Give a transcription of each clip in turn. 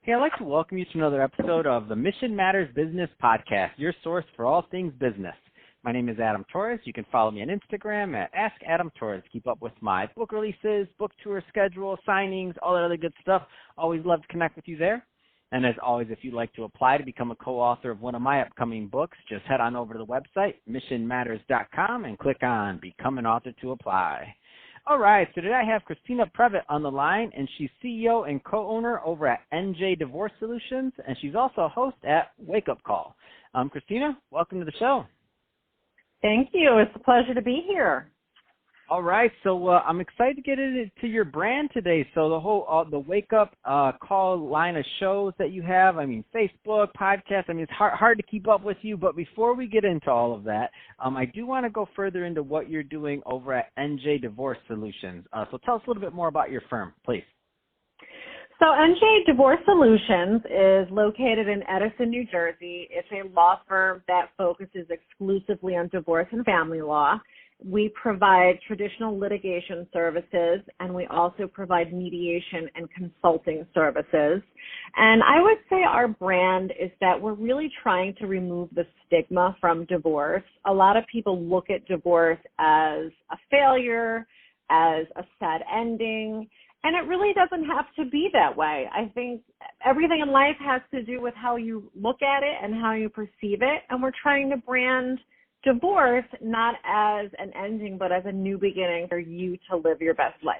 Hey, I'd like to welcome you to another episode of the Mission Matters Business Podcast, your source for all things business. My name is Adam Torres. You can follow me on Instagram at AskAdamTorres. Keep up with my book releases, book tour schedule, signings, all that other good stuff. Always love to connect with you there. And as always, if you'd like to apply to become a co-author of one of my upcoming books, just head on over to the website, missionmatters.com, and click on Become an Author to apply. All right, so today I have Christina Previte on the line, and she's CEO and co-owner over at NJ Divorce Solutions, and she's also a host at Wake Up Call. Christina, welcome to the show. Thank you. It's a pleasure to be here. All right, so I'm excited to get into your brand today. So the whole the Wake Up Call line of shows that you have, I mean, Facebook, podcast, I mean, it's hard to keep up with you. But before we get into all of that, I do want to go further into what you're doing over at NJ Divorce Solutions. So tell us a little bit more about your firm, please. So NJ Divorce Solutions is located in Edison, New Jersey. It's a law firm that focuses exclusively on divorce and family law. We provide traditional litigation services, and we also provide mediation and consulting services. And I would say our brand is that we're really trying to remove the stigma from divorce. A lot of people look at divorce as a failure, as a sad ending, and it really doesn't have to be that way. I think everything in life has to do with how you look at it and how you perceive it, and we're trying to brand divorce not as an ending, but as a new beginning for you to live your best life.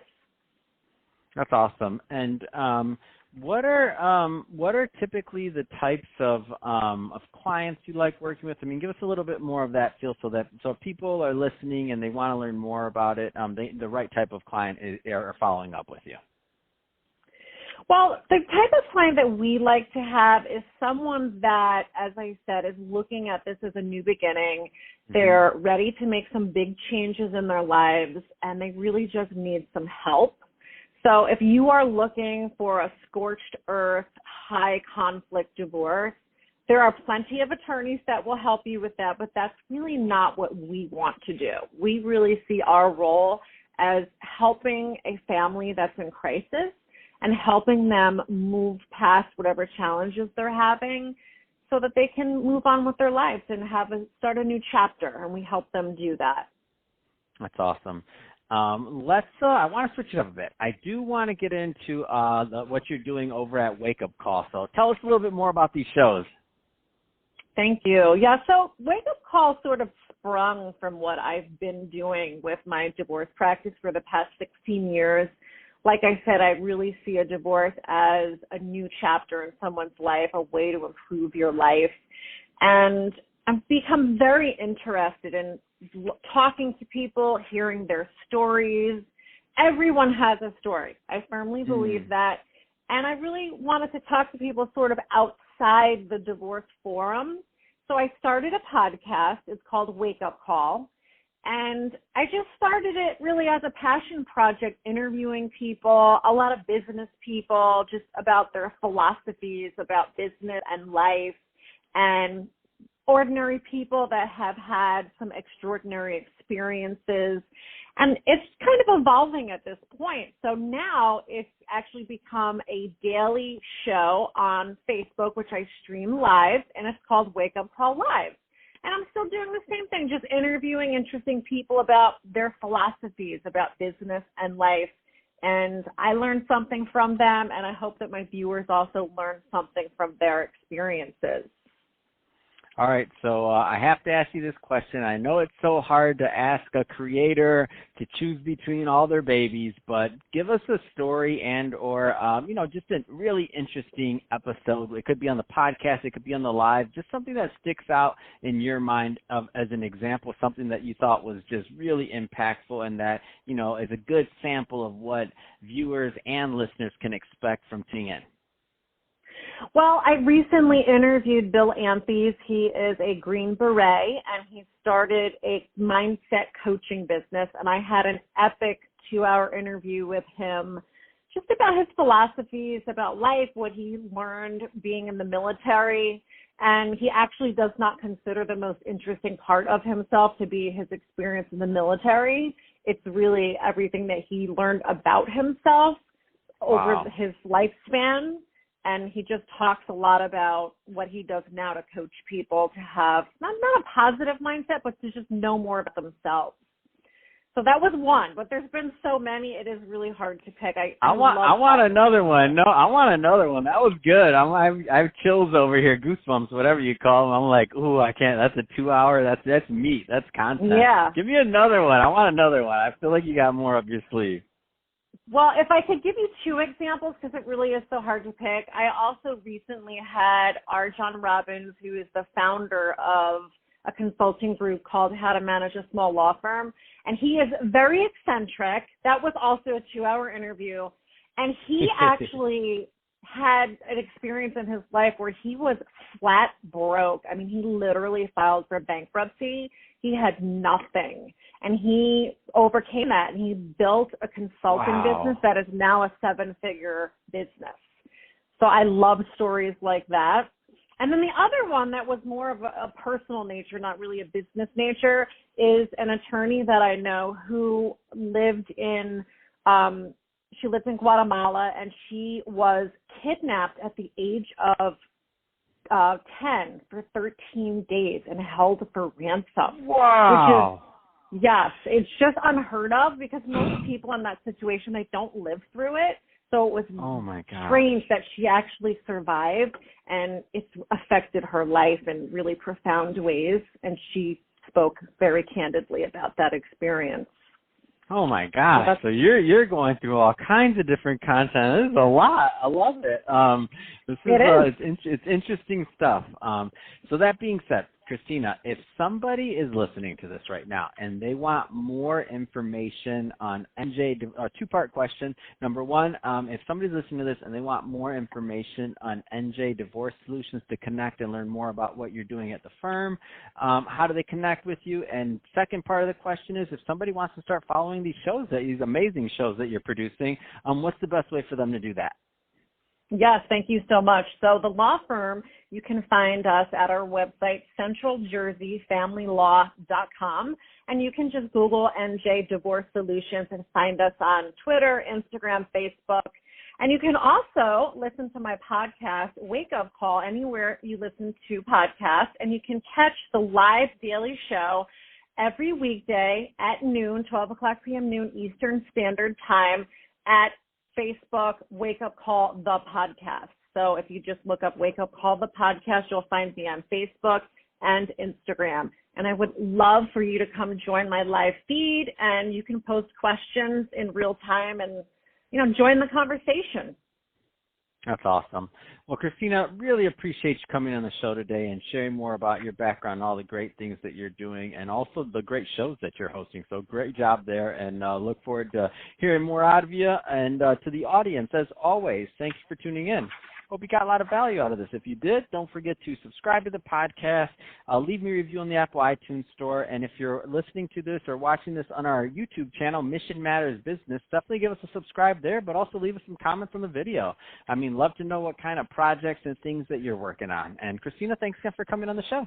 That's awesome. And what are typically the types of clients you like working with? I mean, give us a little bit more of that feel, so if people are listening and they want to learn more about it, the right type of client are following up with you. Well, the type of client that we like to have is someone that, as I said, is looking at this as a new beginning. Mm-hmm. They're ready to make some big changes in their lives, and they really just need some help. So if you are looking for a scorched earth, high conflict divorce, there are plenty of attorneys that will help you with that, but that's really not what we want to do. We really see our role as helping a family that's in crisis and helping them move past whatever challenges they're having so that they can move on with their lives and start a new chapter, and we help them do that. That's awesome. I want to switch it up a bit. I do want to get into what you're doing over at Wake Up Call. So tell us a little bit more about these shows. Thank you. Yeah, so Wake Up Call sort of sprung from what I've been doing with my divorce practice for the past 16 years. Like I said, I really see a divorce as a new chapter in someone's life, a way to improve your life. And I've become very interested in talking to people, hearing their stories. Everyone has a story. I firmly believe that. And I really wanted to talk to people sort of outside the divorce forum. So I started a podcast. It's called Wake Up Call. And I just started it really as a passion project, interviewing people, a lot of business people, just about their philosophies about business and life, and ordinary people that have had some extraordinary experiences. And it's kind of evolving at this point. So now it's actually become a daily show on Facebook, which I stream live, and it's called Wake Up Call Live. And I'm still doing the same thing, just interviewing interesting people about their philosophies about business and life. And I learned something from them, and I hope that my viewers also learn something from their experiences. All right, so I have to ask you this question. I know it's so hard to ask a creator to choose between all their babies, but give us a story and or, just a really interesting episode. It could be on the podcast. It could be on the live, just something that sticks out in your mind as an example, something that you thought was just really impactful and that, is a good sample of what viewers and listeners can expect from tuning in. Well, I recently interviewed Bill Anthes. He is a Green Beret, and he started a mindset coaching business. And I had an epic 2-hour interview with him just about his philosophies about life, what he learned being in the military. And he actually does not consider the most interesting part of himself to be his experience in the military. It's really everything that he learned about himself over his lifespan. and he just talks a lot about what he does now to coach people to have not a positive mindset, but to just know more about themselves. So that was one, but there's been so many, it is really hard to pick. I want another one. No, I want another one. That was good. I have chills over here, goosebumps, whatever you call them. I'm like, ooh, I can't. That's a 2 hour. That's meat. That's content. Yeah. Give me another one. I want another one. I feel like you got more up your sleeve. Well, if I could give you two examples, because it really is so hard to pick. I also recently had R. John Robbins, who is the founder of a consulting group called How to Manage a Small Law Firm. And he is very eccentric. That was also a 2 hour interview. And he actually had an experience in his life where he was flat broke. I mean, he literally filed for bankruptcy. He had nothing. And he overcame that. And he built a consulting business that is now a 7-figure business. So I love stories like that. And then the other one that was more of a personal nature, not really a business nature, is an attorney that I know who lived in Guatemala, and she was kidnapped at the age of 10 for 13 days and held for ransom. Wow. Which is, yes, it's just unheard of because most people in that situation, they don't live through it. So it was strange that she actually survived, and it's affected her life in really profound ways, and she spoke very candidly about that experience. Oh, my gosh. So you're going through all kinds of different content. This is a lot. I love it. It's interesting stuff. So that being said, Christina, if somebody is listening to this right now and they want more information on NJ, a two-part question. Number one, if somebody's listening to this and they want more information on NJ Divorce Solutions to connect and learn more about what you're doing at the firm, how do they connect with you? And second part of the question is, if somebody wants to start following these amazing shows that you're producing, what's the best way for them to do that? Yes, thank you so much. So the law firm, you can find us at our website, centraljerseyfamilylaw.com, and you can just Google NJ Divorce Solutions and find us on Twitter, Instagram, Facebook. And you can also listen to my podcast, Wake Up Call, anywhere you listen to podcasts, and you can catch the live daily show every weekday at noon, 12 o'clock p.m. noon Eastern Standard Time at Facebook, Wake Up Call, the podcast. So if you just look up Wake Up Call, the podcast, you'll find me on Facebook and Instagram. And I would love for you to come join my live feed, and you can post questions in real time and, join the conversation. That's awesome. Well, Christina, really appreciate you coming on the show today and sharing more about your background and all the great things that you're doing and also the great shows that you're hosting. So great job there, and look forward to hearing more out of you. And to the audience, as always, thanks for tuning in. Hope you got a lot of value out of this. If you did, don't forget to subscribe to the podcast, leave me a review on the Apple iTunes Store, and if you're listening to this or watching this on our YouTube channel, Mission Matters Business, definitely give us a subscribe there, but also leave us some comments on the video. Love to know what kind of projects and things that you're working on. And Christina, thanks again for coming on the show.